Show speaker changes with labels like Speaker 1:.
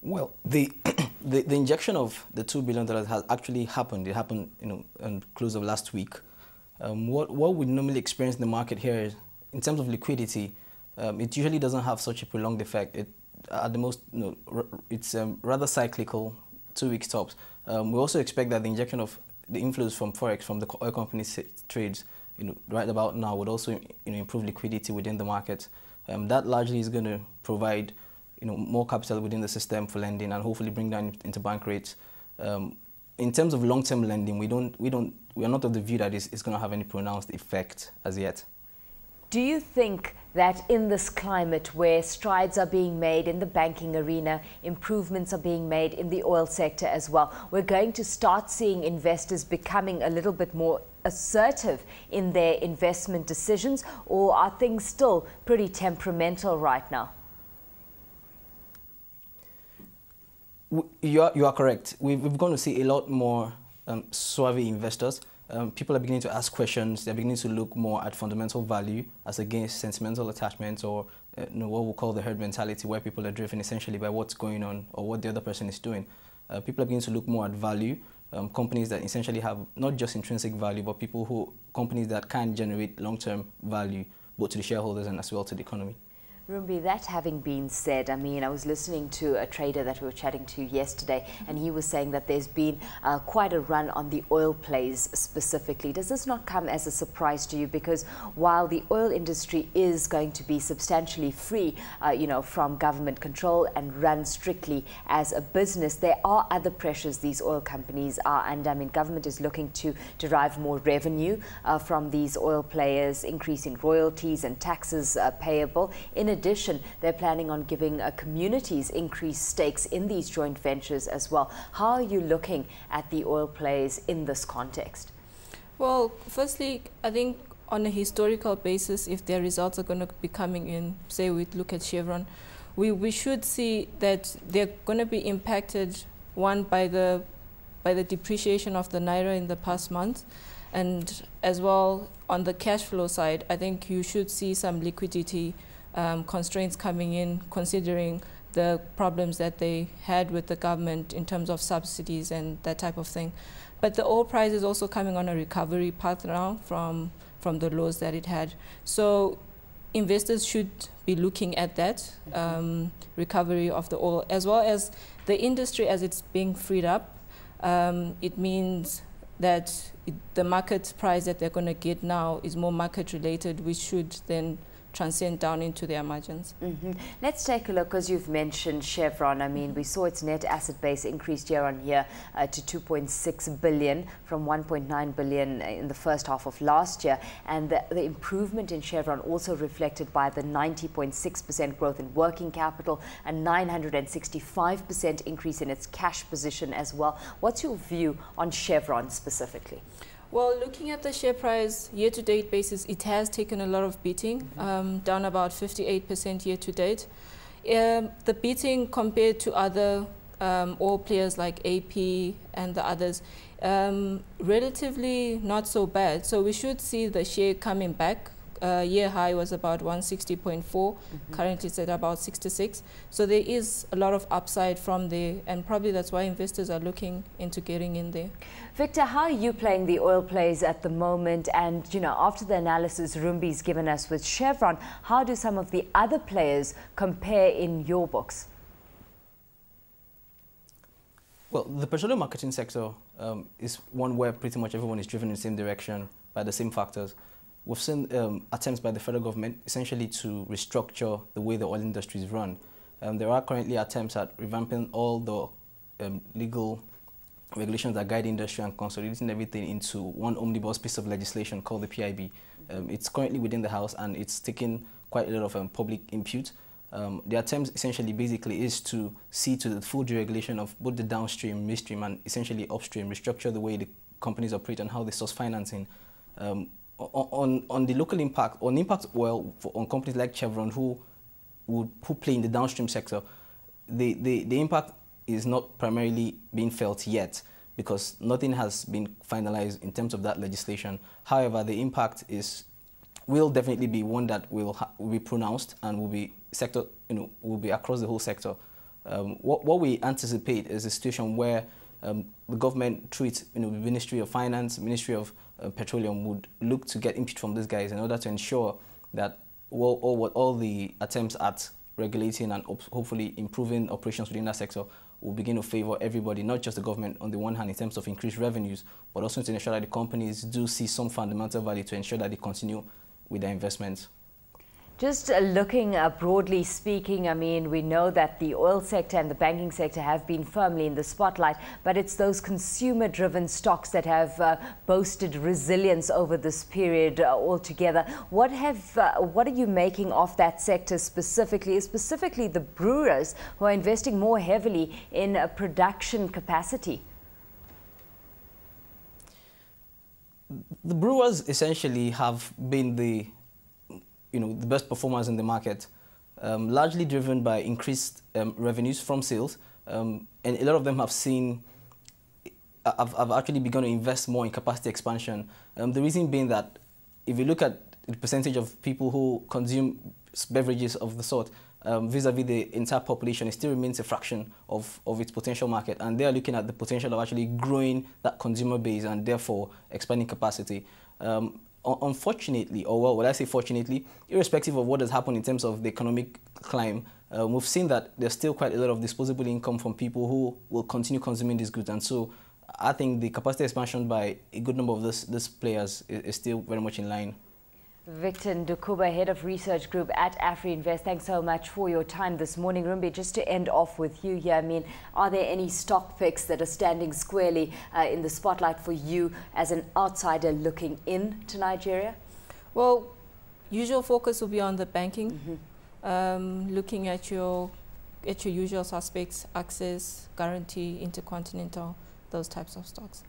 Speaker 1: Well, the the injection of the $2 billion has actually happened. It happened, in close of last week. What we normally experience in the market here is, in terms of liquidity, it usually doesn't have such a prolonged effect. At the most, it's rather cyclical, 2 week tops. We also expect that the injection of the inflows from Forex, from the oil companies' trades, right about now, would also improve liquidity within the market. That largely is going to provide more capital within the system for lending and hopefully bring down into bank rates. In terms of long-term lending, we are not of the view that it's going to have any pronounced effect as yet.
Speaker 2: Do you think that in this climate where strides are being made in the banking arena, improvements are being made in the oil sector as well, we're going to start seeing investors becoming a little bit more assertive in their investment decisions, or are things still pretty temperamental right now?
Speaker 1: You are correct. We've going to see a lot more savvy investors. People are beginning to ask questions. They're beginning to look more at fundamental value as against sentimental attachments, or what we'll call the herd mentality, where people are driven essentially by what's going on or what the other person is doing. People are beginning to look more at value. Companies that essentially have not just intrinsic value, but companies that can generate long-term value, both to the shareholders and as well to the economy.
Speaker 2: Rumbi, that having been said, I mean, I was listening to a trader that we were chatting to yesterday, and he was saying that there's been quite a run on the oil plays specifically. Does this not come as a surprise to you? Because while the oil industry is going to be substantially free, from government control and run strictly as a business, there are other pressures these oil companies are under. I mean, government is looking to derive more revenue from these oil players, increasing royalties and taxes payable. In addition, they're planning on giving communities increased stakes in these joint ventures as well. How are you looking at the oil plays in this context?
Speaker 3: Well, firstly, I think on a historical basis, if their results are going to be coming in, say we look at Chevron, we should see that they're going to be impacted, one, by the depreciation of the Naira in the past month, and as well on the cash flow side, I think you should see some liquidity constraints coming in, considering the problems that they had with the government in terms of subsidies and that type of thing. But the oil price is also coming on a recovery path now from the lows that it had. So investors should be looking at that recovery of the oil, as well as the industry as it's being freed up. It means that the market price that they're going to get now is more market related, which should then transcend down into their margins. Let's
Speaker 2: take a look, because you've mentioned Chevron. I mean, we saw its net asset base increased year on year to 2.6 billion from 1.9 billion in the first half of last year. And the improvement in Chevron also reflected by the 90.6% growth in working capital and 965% increase in its cash position as well. What's your view on Chevron specifically?
Speaker 3: Well, looking at the share price year-to-date basis, it has taken a lot of beating, down about 58% year-to-date. The beating compared to other oil players like AP and the others, relatively not so bad. So we should see the share coming back. Year high was about 160.4, currently it's at about 66. So there is a lot of upside from there, and probably that's why investors are looking into getting in there.
Speaker 2: Victor, how are you playing the oil plays at the moment? And, after the analysis Rumbi's given us with Chevron, how do some of the other players compare in your books?
Speaker 1: Well, the petroleum marketing sector is one where pretty much everyone is driven in the same direction by the same factors. We've seen attempts by the federal government essentially to restructure the way the oil industry is run. There are currently attempts at revamping all the legal regulations that guide the industry and consolidating everything into one omnibus piece of legislation called the PIB. It's currently within the House, and it's taken quite a lot of public input. The attempt essentially basically is to see to the full deregulation of both the downstream, midstream, and essentially upstream, restructure the way the companies operate and how they source financing. On the local impact, on impact oil on companies like Chevron who play in the downstream sector, the impact is not primarily being felt yet because nothing has been finalized in terms of that legislation. However, the impact will definitely be one that will be pronounced and will be will be across the whole sector. What we anticipate is a situation where the government, through its the Ministry of Finance, Ministry of Petroleum, would look to get input from these guys in order to ensure that all the attempts at regulating and hopefully improving operations within that sector will begin to favor everybody, not just the government on the one hand in terms of increased revenues, but also to ensure that the companies do see some fundamental value to ensure that they continue with their investments.
Speaker 2: Just looking broadly speaking, I mean, we know that the oil sector and the banking sector have been firmly in the spotlight, but it's those consumer-driven stocks that have boasted resilience over this period altogether. What are you making of that sector specifically the brewers who are investing more heavily in production capacity?
Speaker 1: The brewers essentially have been the best performers in the market, largely driven by increased revenues from sales, and a lot of them have actually begun to invest more in capacity expansion. The reason being that if you look at the percentage of people who consume beverages of the sort vis-a-vis the entire population, it still remains a fraction of its potential market, and they are looking at the potential of actually growing that consumer base and therefore expanding capacity. Unfortunately, or well, would I say fortunately, irrespective of what has happened in terms of the economic climb, we've seen that there's still quite a lot of disposable income from people who will continue consuming these goods. And so I think the capacity expansion by a good number of these players is still very much in line.
Speaker 2: Victor Ndukauba, Head of Research Group at Afrinvest, thanks so much for your time this morning. Rumbi, just to end off with you here, I mean, are there any stock picks that are standing squarely in the spotlight for you as an outsider looking in to Nigeria?
Speaker 3: Well, usual focus will be on the banking, looking at your usual suspects, Access, Guarantee, Intercontinental, those types of stocks.